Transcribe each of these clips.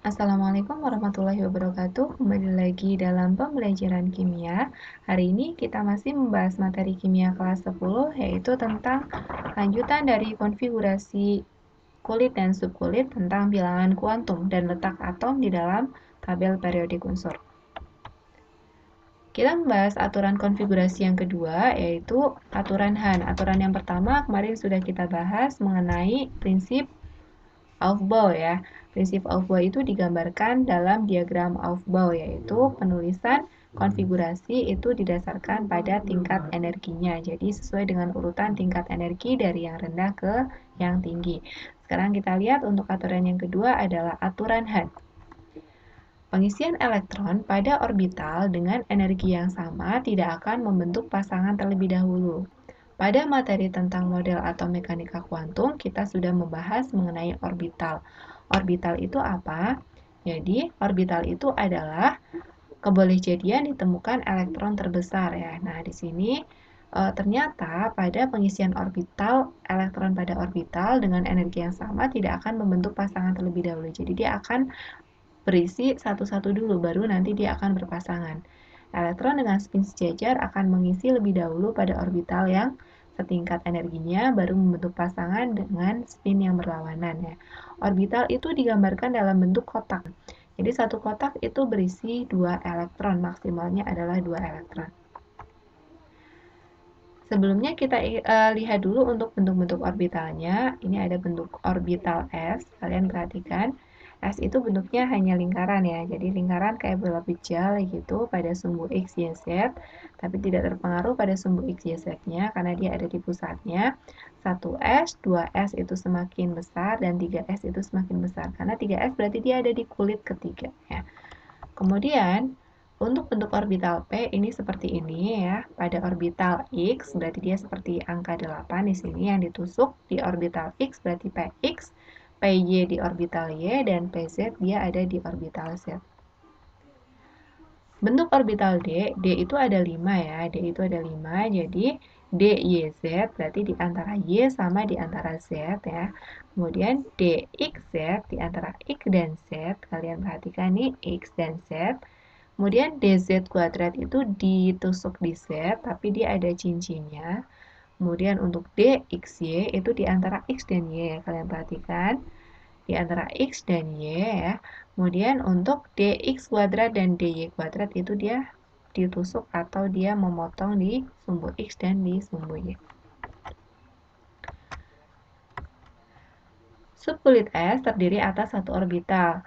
Assalamualaikum warahmatullahi wabarakatuh. Kembali lagi dalam pembelajaran kimia. Hari ini kita masih membahas materi kimia kelas 10, yaitu tentang lanjutan dari konfigurasi kulit dan subkulit tentang bilangan kuantum dan letak atom di dalam tabel periodik unsur. Kita membahas aturan konfigurasi yang kedua, yaitu aturan Hahn. Aturan yang pertama kemarin sudah kita bahas mengenai prinsip Aufbau ya. Prinsip Aufbau itu digambarkan dalam diagram Aufbau, yaitu penulisan konfigurasi itu didasarkan pada tingkat energinya. Jadi sesuai dengan urutan tingkat energi dari yang rendah ke yang tinggi. Sekarang kita lihat untuk aturan yang kedua adalah aturan Hahn. Pengisian elektron pada orbital dengan energi yang sama tidak akan membentuk pasangan terlebih dahulu. Pada materi tentang model atau mekanika kuantum, kita sudah membahas mengenai orbital. Orbital itu apa? Jadi, orbital itu adalah kebolehjadian ditemukan elektron terbesar ya. Nah, di sini ternyata pada pengisian orbital, elektron pada orbital dengan energi yang sama tidak akan membentuk pasangan terlebih dahulu. Jadi, dia akan berisi satu-satu dulu, baru nanti dia akan berpasangan. Elektron dengan spin sejajar akan mengisi lebih dahulu pada orbital yang setingkat energinya, baru membentuk pasangan dengan spin yang berlawanan ya. Orbital itu digambarkan dalam bentuk kotak. Jadi satu kotak itu berisi 2 elektron, maksimalnya adalah 2 elektron. Sebelumnya kita lihat dulu untuk bentuk-bentuk orbitalnya. Ini ada bentuk orbital S, kalian perhatikan. S itu bentuknya hanya lingkaran ya, jadi lingkaran kayak bola pejal gitu pada sumbu X, Y, Z, tapi tidak terpengaruh pada sumbu X, Y, Z-nya karena dia ada di pusatnya. 1S, 2S itu semakin besar, dan 3S itu semakin besar, karena 3S berarti dia ada di kulit ketiga ya. Kemudian, untuk bentuk orbital P ini seperti ini ya. Pada orbital X berarti dia seperti angka 8 di sini yang ditusuk di orbital X berarti Px, Py di orbital Y, dan Pz dia ada di orbital Z. Bentuk orbital D itu ada 5 ya. D itu ada 5, jadi DYZ berarti di antara Y sama di antara Z ya. Kemudian DXZ di antara X dan Z. Kalian perhatikan nih X dan Z. Kemudian DZ kuadrat itu ditusuk di Z, tapi dia ada cincinnya. Kemudian untuk DXY itu di antara X dan Y, kalian perhatikan. Di antara X dan Y ya. Kemudian untuk DX kuadrat dan DY kuadrat itu dia ditusuk atau dia memotong di sumbu X dan di sumbu Y. Subkulit S terdiri atas satu orbital.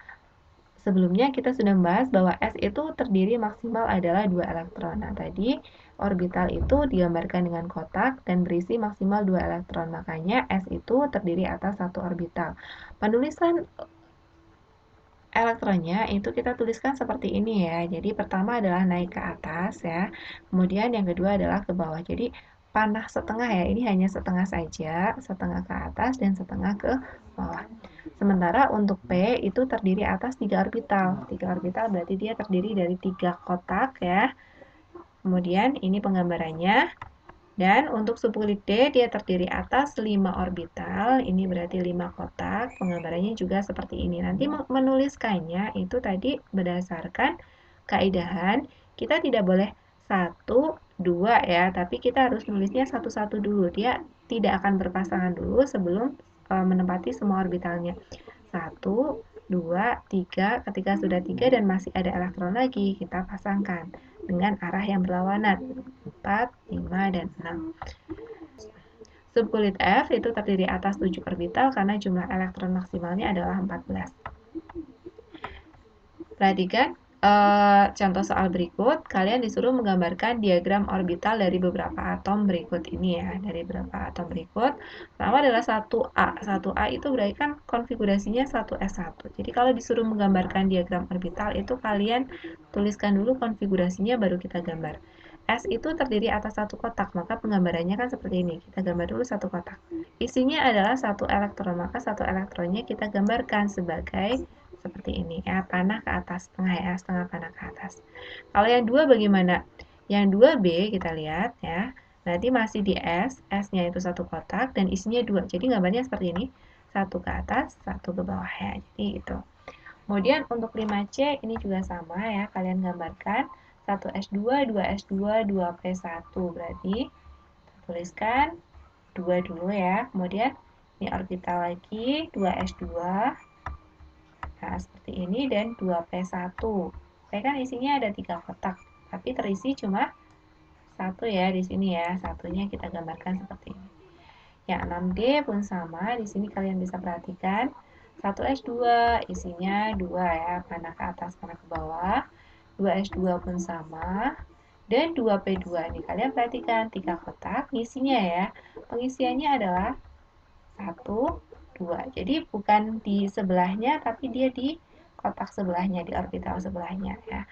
Sebelumnya kita sudah membahas bahwa S itu terdiri maksimal adalah 2 elektron. Nah, tadi orbital itu digambarkan dengan kotak dan berisi maksimal 2 elektron. Makanya S itu terdiri atas satu orbital. Penulisan elektronnya itu kita tuliskan seperti ini ya. Jadi pertama adalah naik ke atas ya. Kemudian yang kedua adalah ke bawah. Jadi panah setengah ya. Ini hanya setengah saja, setengah ke atas dan setengah ke bawah. Sementara untuk P itu terdiri atas 3 orbital. 3 orbital berarti dia terdiri dari 3 kotak ya. Kemudian ini penggambarannya. Dan untuk subkulit D dia terdiri atas 5 orbital. Ini berarti 5 kotak. Penggambarannya juga seperti ini. Nanti menuliskannya itu tadi berdasarkan kaidahan. Kita tidak boleh 1, 2 ya, tapi kita harus nulisnya satu-satu dulu. Dia tidak akan berpasangan dulu sebelum menempati semua orbitalnya. 1, 2, 3. Ketika sudah 3 dan masih ada elektron lagi, kita pasangkan dengan arah yang berlawanan. 4, 5, dan 6. Subkulit F itu terdiri atas 7 orbital karena jumlah elektron maksimalnya adalah 14. Perhatikan contoh soal berikut, kalian disuruh menggambarkan diagram orbital dari beberapa atom berikut ini ya. Dari beberapa atom berikut, pertama adalah 1A. 1A itu berarti kan konfigurasinya 1S1. Jadi kalau disuruh menggambarkan diagram orbital itu kalian tuliskan dulu konfigurasinya baru kita gambar. S itu terdiri atas satu kotak, maka penggambarannya kan seperti ini. Kita gambar dulu satu kotak. Isinya adalah satu elektron, maka satu elektronnya kita gambarkan sebagai seperti ini ya, panah ke atas, setengah ya, setengah panah ke atas. Kalau yang dua bagaimana? Yang 2B kita lihat ya, nanti masih di S, S-nya itu satu kotak dan isinya 2. Jadi gambarnya seperti ini, satu ke atas, satu ke bawah ya. Jadi itu. Kemudian untuk 5C ini juga sama ya, kalian gambarkan 1S2, 2S2, 2P1. Berarti tuliskan 2 dulu ya. Kemudian ini orbital lagi 2S2. Nah, seperti ini dan 2P1. P kan isinya ada 3 kotak, tapi terisi cuma satu ya di sini ya. Satunya kita gambarkan seperti ini. Ya, 6D pun sama. Di sini kalian bisa perhatikan 1S2 isinya 2 ya, mana ke atas, mana ke bawah. 2S2 pun sama. Dan 2P2 nih, kalian perhatikan 3 kotak isinya ya. Pengisiannya adalah 1, 2. Jadi bukan di sebelahnya, tapi dia di kotak sebelahnya, di orbital sebelahnya ya.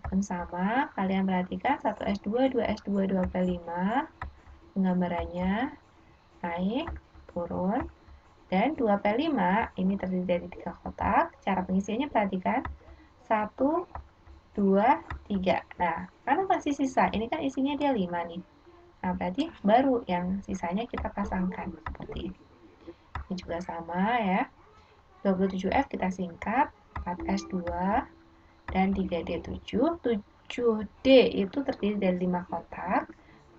Pun sama, kalian perhatikan 1S2, 2S2, 2P5. Penggambarannya naik, turun, dan 2P5 ini terdiri dari 3 kotak. Cara pengisiannya perhatikan 1, 2, 3. Nah, karena masih sisa, ini kan isinya dia 5 nih. Nah, berarti baru yang sisanya kita pasangkan seperti ini. Ini juga sama ya. 27F kita singkat, 4S2 dan 3D7. 7D itu terdiri dari 5 kotak.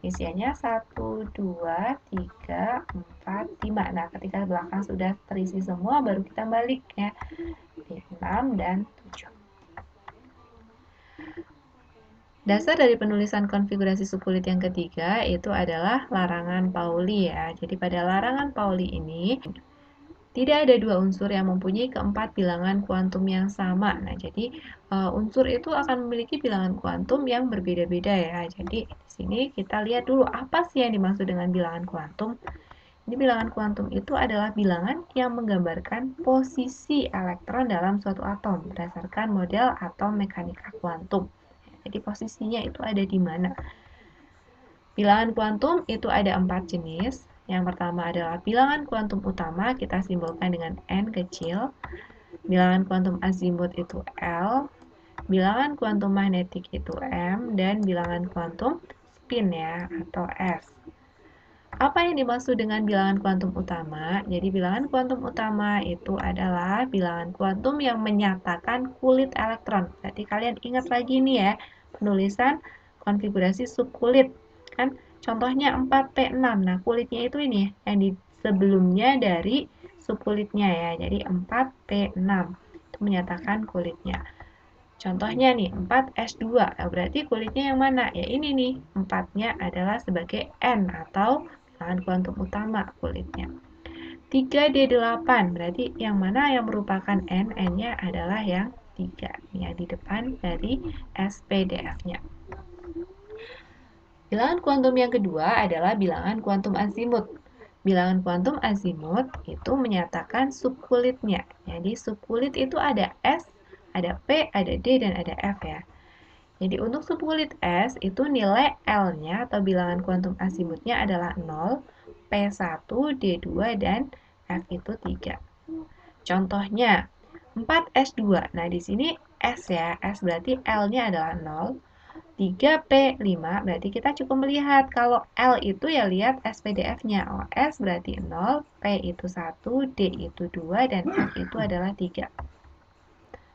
Isiannya 1, 2, 3, 4, 5. Nah, ketika belakang sudah terisi semua, baru kita balik ya. Di 6 dan 7. Dasar dari penulisan konfigurasi subkulit yang ketiga itu adalah larangan Pauli ya. Jadi pada larangan Pauli ini tidak ada dua unsur yang mempunyai keempat bilangan kuantum yang sama. Nah, jadi unsur itu akan memiliki bilangan kuantum yang berbeda-beda ya. Jadi di sini kita lihat dulu apa sih yang dimaksud dengan bilangan kuantum. Jadi bilangan kuantum itu adalah bilangan yang menggambarkan posisi elektron dalam suatu atom berdasarkan model atom mekanika kuantum. Jadi posisinya itu ada di mana. Bilangan kuantum itu ada 4 jenis. Yang pertama adalah bilangan kuantum utama, kita simbolkan dengan N kecil. Bilangan kuantum azimut itu L. Bilangan kuantum magnetik itu M. Dan bilangan kuantum spin ya, atau S. Apa yang dimaksud dengan bilangan kuantum utama? Jadi bilangan kuantum utama itu adalah bilangan kuantum yang menyatakan kulit elektron. Berarti kalian ingat lagi nih ya, penulisan konfigurasi subkulit. Kan contohnya 4P6. Nah, kulitnya itu ini yang di sebelumnya dari subkulitnya ya. Jadi 4P6 itu menyatakan kulitnya. Contohnya nih, 4S2. Berarti kulitnya yang mana? Ya ini nih, 4-nya adalah sebagai N atau bilangan kuantum utama kulitnya. 3D8, berarti yang mana yang merupakan N? N-nya adalah yang 3, yang di depan dari SPDF-nya. Bilangan kuantum yang kedua adalah bilangan kuantum azimut. Bilangan kuantum azimut itu menyatakan subkulitnya. Jadi subkulit itu ada S, ada P, ada D, dan ada F ya. Jadi untuk subkulit S itu nilai L-nya atau bilangan kuantum azimutnya adalah 0, P1, D2, dan F itu 3. Contohnya 4S2. Nah, di sini S ya, S berarti L-nya adalah 0. 3P5 berarti kita cukup melihat kalau L itu ya lihat SPDF-nya. Oh, S berarti 0, P itu 1, D itu 2, dan F itu adalah 3.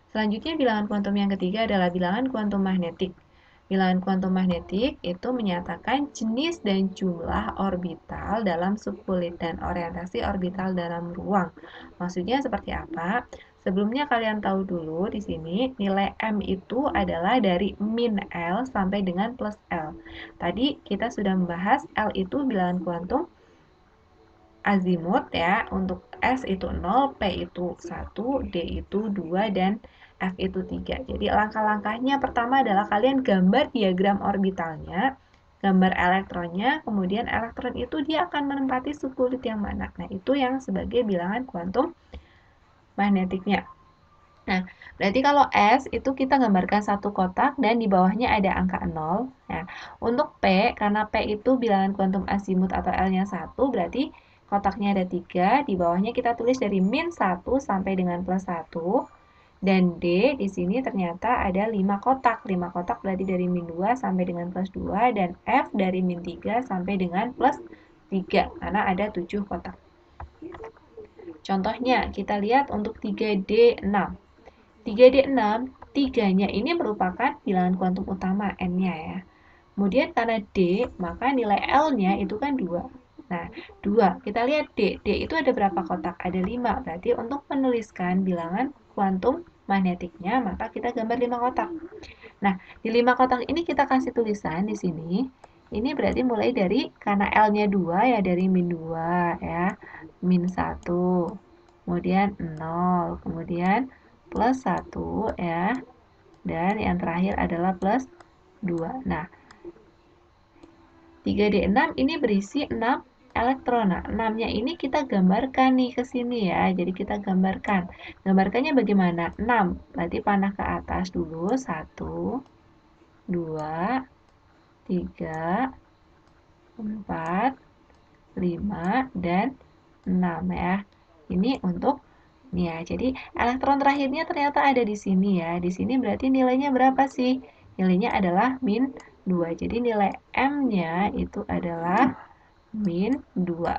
Selanjutnya bilangan kuantum yang ketiga adalah bilangan kuantum magnetik. Bilangan kuantum magnetik itu menyatakan jenis dan jumlah orbital dalam subkulit dan orientasi orbital dalam ruang. Maksudnya seperti apa? Sebelumnya kalian tahu dulu di sini nilai M itu adalah dari min L sampai dengan plus L. Tadi kita sudah membahas L itu bilangan kuantum azimut ya. Untuk S itu 0, P itu 1, D itu 2, dan F itu 3. Jadi langkah-langkahnya pertama adalah kalian gambar diagram orbitalnya, gambar elektronnya, kemudian elektron itu dia akan menempati subkulit yang mana. Nah, itu yang sebagai bilangan kuantum magnetiknya. Nah, berarti kalau S itu kita gambarkan satu kotak dan di bawahnya ada angka 0. Nah, untuk P, karena P itu bilangan kuantum azimut atau L-nya 1, berarti kotaknya ada 3, di bawahnya kita tulis dari min 1 sampai dengan plus 1. Dan D di sini ternyata ada 5 kotak. 5 kotak berarti dari min 2 sampai dengan plus 2, dan F dari min 3 sampai dengan plus 3, karena ada 7 kotak. Contohnya, kita lihat untuk 3D6. 3D6, 3-nya ini merupakan bilangan kuantum utama N-nya ya. Kemudian karena D, maka nilai L-nya itu kan 2. Nah, 2. Kita lihat D. D itu ada berapa kotak? Ada 5. Berarti untuk menuliskan bilangan kuantum magnetiknya, maka kita gambar 5 kotak. Nah, di 5 kotak ini kita kasih tulisan di sini. Ini berarti mulai dari, karena L-nya 2 ya, dari min 2 ya, min 1. Kemudian 0. Kemudian plus 1 ya. Dan yang terakhir adalah plus 2. Nah, 3D6 ini berisi 6 elektron. Nah, 6-nya ini kita gambarkan nih ke sini ya. Jadi kita gambarkan. Gambarkannya bagaimana? 6. Berarti panah ke atas dulu. 1, 2, 3, 4, 5, dan 6 ya. Ini untuk ini ya. Jadi elektron terakhirnya ternyata ada di sini ya. Di sini berarti nilainya berapa sih? Nilainya adalah min 2. Jadi nilai M-nya itu adalah min 2.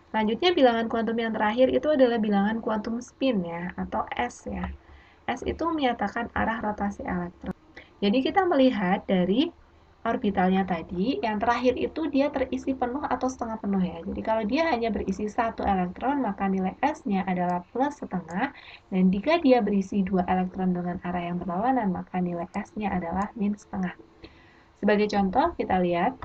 Selanjutnya bilangan kuantum yang terakhir itu adalah bilangan kuantum spin ya, atau S ya. S itu menyatakan arah rotasi elektron. Jadi kita melihat dari orbitalnya tadi, yang terakhir itu dia terisi penuh atau setengah penuh ya. Jadi kalau dia hanya berisi 1 elektron, maka nilai S-nya adalah plus setengah. Dan jika dia berisi 2 elektron dengan arah yang berlawanan, maka nilai S-nya adalah min setengah. Sebagai contoh, kita lihat.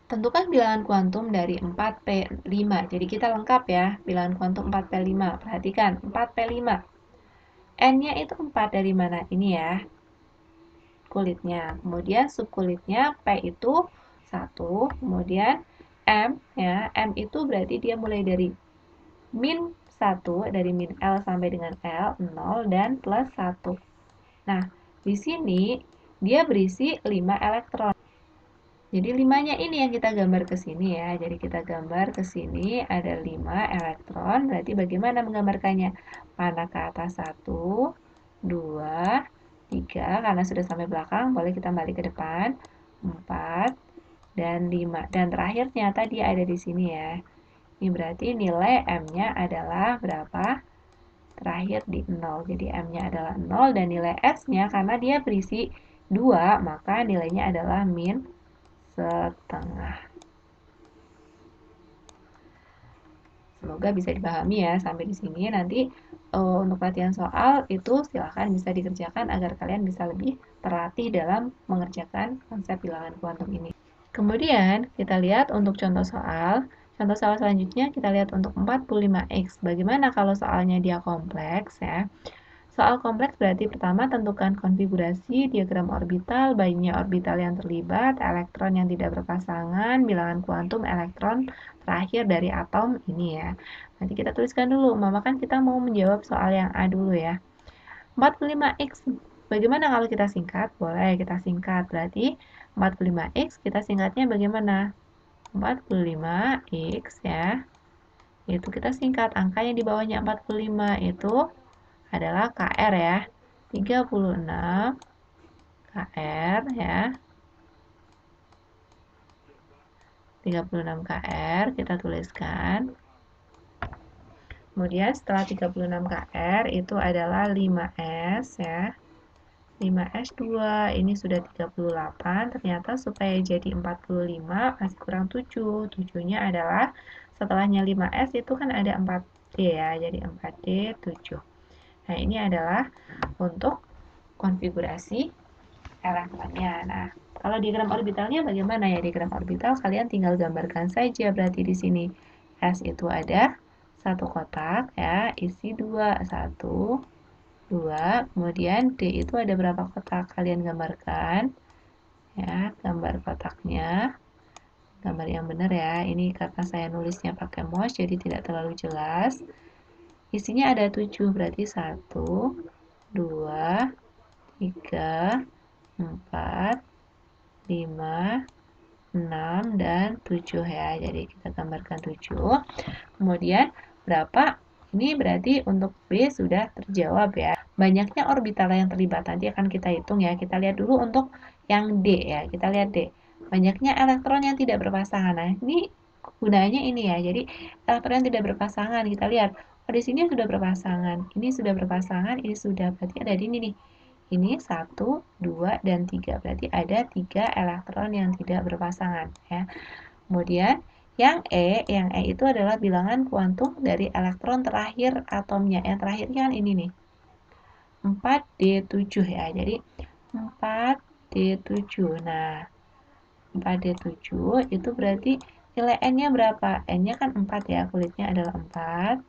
Tentukan bilangan kuantum dari 4P5. Jadi kita lengkap ya, bilangan kuantum 4P5. Perhatikan, 4P5. N-nya itu 4 dari mana? Ini ya, kulitnya. Kemudian subkulitnya P itu 1. Kemudian M ya, M itu berarti dia mulai dari min 1, dari min L sampai dengan L, 0, dan plus 1. Nah, di sini dia berisi 5 elektron. Jadi 5-nya ini yang kita gambar ke sini ya. Jadi kita gambar ke sini ada 5 elektron. Berarti bagaimana menggambarkannya? Panah ke atas 1, 2, 3. Karena sudah sampai belakang, boleh kita balik ke depan. 4, dan 5. Dan terakhirnya tadi ada di sini ya. Ini berarti nilai M-nya adalah berapa? Terakhir di 0. Jadi M-nya adalah 0 dan nilai S-nya karena dia berisi 2, maka nilainya adalah min setengah. Semoga bisa dipahami ya sampai di sini. Nanti untuk latihan soal itu silahkan bisa dikerjakan agar kalian bisa lebih terlatih dalam mengerjakan konsep bilangan kuantum ini. Kemudian kita lihat untuk contoh soal. Contoh soal selanjutnya kita lihat untuk 45X. Bagaimana kalau soalnya dia kompleks ya? Soal kompleks berarti pertama tentukan konfigurasi diagram orbital, banyaknya orbital yang terlibat, elektron yang tidak berpasangan, bilangan kuantum elektron terakhir dari atom ini ya. Nanti kita tuliskan dulu, Mama kan kita mau menjawab soal yang A dulu ya. 45X, bagaimana kalau kita singkat? Boleh kita singkat, berarti 45X kita singkatnya bagaimana? 45X ya, itu kita singkat, angkanya di bawahnya 45 itu adalah KR ya, 36 KR ya, 36 KR kita tuliskan. Kemudian setelah 36 KR itu adalah 5S ya, 5S2 ini sudah 38, ternyata supaya jadi 45 masih kurang 7, 7-nya adalah setelahnya 5S itu kan ada 4D ya, jadi 4D 7. Nah, ini adalah untuk konfigurasi elektronnya. Nah, kalau diagram orbitalnya bagaimana ya? Diagram orbital kalian tinggal gambarkan saja berarti di sini. S itu ada satu kotak ya, isi 2, 1, 2. Kemudian D itu ada berapa kotak? Kalian gambarkan. Ya, gambar kotaknya. Gambar yang benar ya. Ini karena saya nulisnya pakai mouse jadi tidak terlalu jelas. Isinya ada 7, berarti 1, 2, 3, 4, 5, 6, dan 7 ya. Jadi kita gambarkan 7. Kemudian berapa? Ini berarti untuk B sudah terjawab ya. Banyaknya orbital yang terlibat nanti akan kita hitung ya. Kita lihat dulu untuk yang D ya. Kita lihat D. Banyaknya elektron yang tidak berpasangan. Nah, ini gunanya ini ya. Jadi elektron yang tidak berpasangan, kita lihat. Oh, di sini sudah berpasangan. Ini sudah berpasangan, ini sudah. Berarti ada di ini nih. Ini 1, 2, dan 3. Berarti ada 3 elektron yang tidak berpasangan ya. Kemudian yang E itu adalah bilangan kuantum dari elektron terakhir atomnya. Yang terakhirnya kan ini nih. 4D7 ya. Jadi 4D7. Nah, 4D7 itu berarti nilai N-nya berapa? N-nya kan 4 ya, kulitnya adalah 4.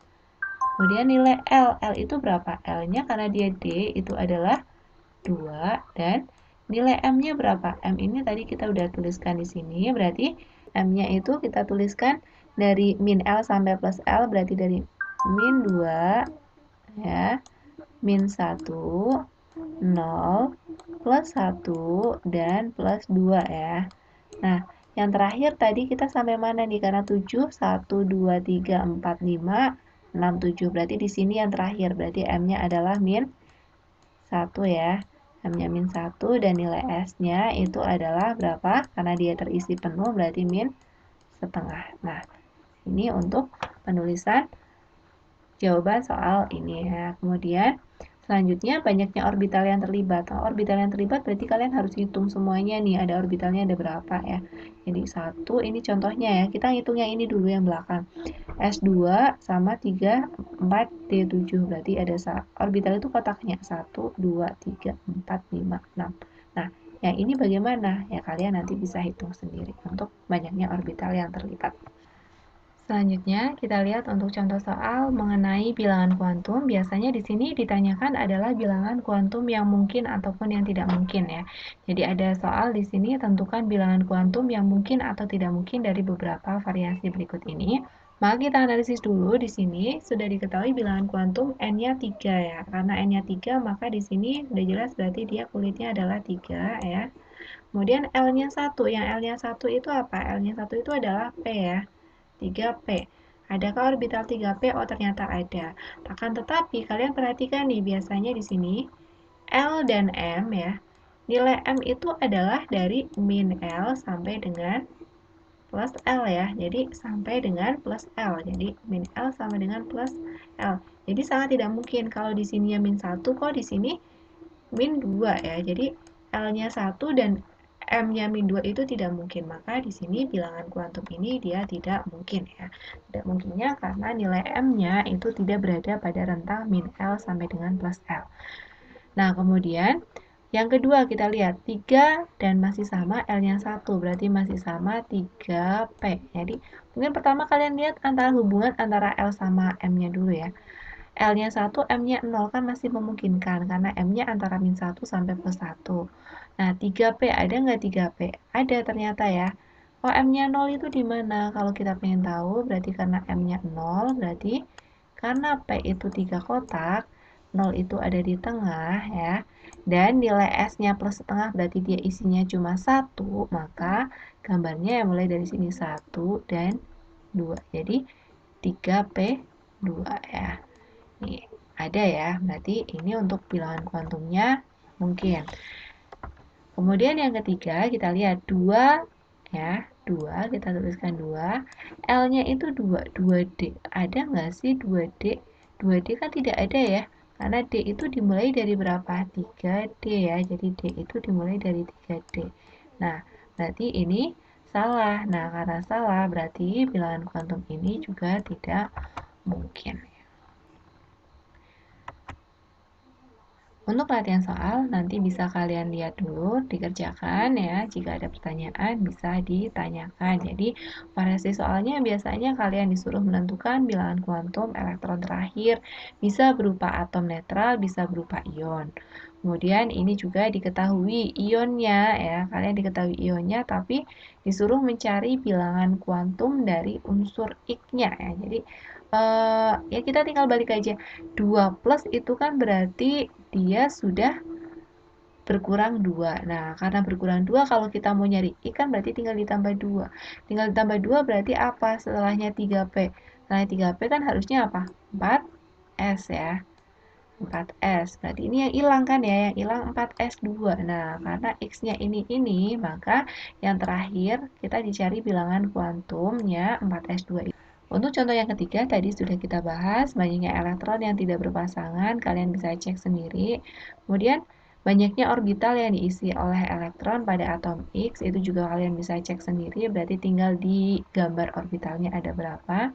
Kemudian nilai L. L itu berapa? L-nya karena dia D itu adalah 2. Dan nilai M-nya berapa? M ini tadi kita udah tuliskan di sini. Berarti M-nya itu kita tuliskan dari min L sampai plus L. Berarti dari min 2 ya, min 1, 0, plus 1, dan plus 2 ya. Nah, yang terakhir tadi kita sampai mana nih? Karena 7, 1, 2, 3, 4, 5, 6, 7. Berarti di sini yang terakhir. Berarti M-nya adalah min 1 ya. M-nya min 1 dan nilai S-nya itu adalah berapa? Karena dia terisi penuh berarti min setengah. Nah, ini untuk penulisan jawaban soal ini ya. Kemudian selanjutnya banyaknya orbital yang terlibat. Nah, orbital yang terlibat berarti kalian harus hitung semuanya nih, ada orbitalnya ada berapa ya. Jadi 1, ini contohnya ya. Kita hitung yang ini dulu yang belakang. S2 sama 3, 4, D7. Berarti ada orbital itu kotaknya 1, 2, 3, 4, 5, 6. Nah, yang ini bagaimana? Ya kalian nanti bisa hitung sendiri untuk banyaknya orbital yang terlibat. Selanjutnya, kita lihat untuk contoh soal mengenai bilangan kuantum. Biasanya di sini ditanyakan adalah bilangan kuantum yang mungkin ataupun yang tidak mungkin ya. Jadi ada soal di sini tentukan bilangan kuantum yang mungkin atau tidak mungkin dari beberapa variasi berikut ini. Maka kita analisis dulu di sini sudah diketahui bilangan kuantum N-nya 3 ya. Karena N-nya 3 maka di sini sudah jelas berarti dia kulitnya adalah 3 ya. Kemudian L-nya 1. Yang L-nya 1 itu apa? L-nya 1 itu adalah P ya. 3P. Adakah orbital 3P? Oh, ternyata ada. Akan tetapi, kalian perhatikan nih, biasanya di sini L dan M ya. Nilai M itu adalah dari min L sampai dengan plus L ya. Jadi, sampai dengan plus L. Jadi, min L sama dengan plus L. Jadi, sangat tidak mungkin kalau di sini ya min 1, kok di sini min 2 ya. Jadi, L-nya 1 dan M-nya min 2 itu tidak mungkin. Maka di sini bilangan kuantum ini dia tidak mungkin ya. Tidak mungkinnya karena nilai M-nya itu tidak berada pada rentang min L sampai dengan plus L. Nah, kemudian yang kedua kita lihat 3 dan masih sama L-nya 1. Berarti masih sama 3P. Jadi, mungkin pertama kalian lihat antara hubungan antara L sama M-nya dulu ya. L-nya 1, M-nya 0 kan masih memungkinkan karena M-nya antara min 1 sampai plus 1. Nah, 3P ada nggak 3P? Ada ternyata ya. Oh, M-nya 0 itu di mana? Kalau kita pengen tahu, berarti karena M-nya 0, berarti karena P itu 3 kotak, 0 itu ada di tengah ya. Dan nilai S-nya plus setengah berarti dia isinya cuma 1, maka gambarnya ya mulai dari sini 1 dan 2. Jadi 3P2 ya. Nih, ada ya, berarti ini untuk bilangan kuantumnya mungkin. Kemudian yang ketiga, kita lihat 2 ya, 2, kita tuliskan 2. L-nya itu 2, 2D. Ada nggak sih 2D? 2D kan tidak ada ya, karena D itu dimulai dari berapa? 3D ya, jadi D itu dimulai dari 3D. Nah, berarti ini salah. Nah, karena salah, berarti bilangan kuantum ini juga tidak mungkin. Untuk latihan soal, nanti bisa kalian lihat dulu, dikerjakan ya. Jika ada pertanyaan, bisa ditanyakan. Jadi, variasi soalnya biasanya kalian disuruh menentukan bilangan kuantum elektron terakhir. Bisa berupa atom netral, bisa berupa ion. Kemudian ini juga diketahui ionnya ya. Kalian diketahui ionnya, tapi disuruh mencari bilangan kuantum dari unsur Ik-nya ya. Jadi, ya kita tinggal balik aja. 2 plus itu kan berarti dia sudah berkurang 2. Nah, karena berkurang 2, kalau kita mau nyari I kan berarti tinggal ditambah 2. Tinggal ditambah 2 berarti apa setelahnya 3P? Setelahnya 3P kan harusnya apa? 4S ya. 4S. Berarti ini yang hilang kan ya, yang hilang 4S2. Nah, karena X-nya ini, maka yang terakhir kita dicari bilangan kuantumnya 4S2. Untuk contoh yang ketiga, tadi sudah kita bahas, banyaknya elektron yang tidak berpasangan, kalian bisa cek sendiri. Kemudian, banyaknya orbital yang diisi oleh elektron pada atom X, itu juga kalian bisa cek sendiri, berarti tinggal di gambar orbitalnya ada berapa.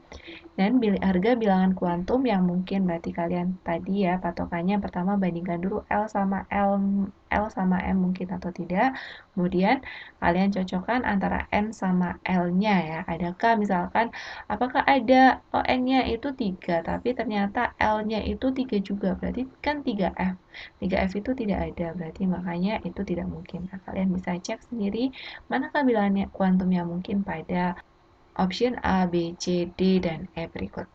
Dan harga bilangan kuantum yang mungkin berarti kalian tadi ya patokannya pertama bandingkan dulu L sama M mungkin atau tidak. Kemudian kalian cocokkan antara N sama L-nya ya. Adakah misalkan apakah ada N-nya itu 3 tapi ternyata L-nya itu 3 juga. Berarti kan 3F. 3F itu tidak ada. Berarti makanya itu tidak mungkin. Nah, kalian bisa cek sendiri manakah bilangan kuantum yang mungkin pada option A, B, C, D, dan E berikut.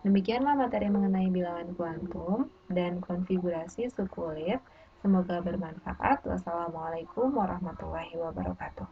Demikianlah materi mengenai bilangan kuantum dan konfigurasi sukulit. Semoga bermanfaat. Wassalamualaikum warahmatullahi wabarakatuh.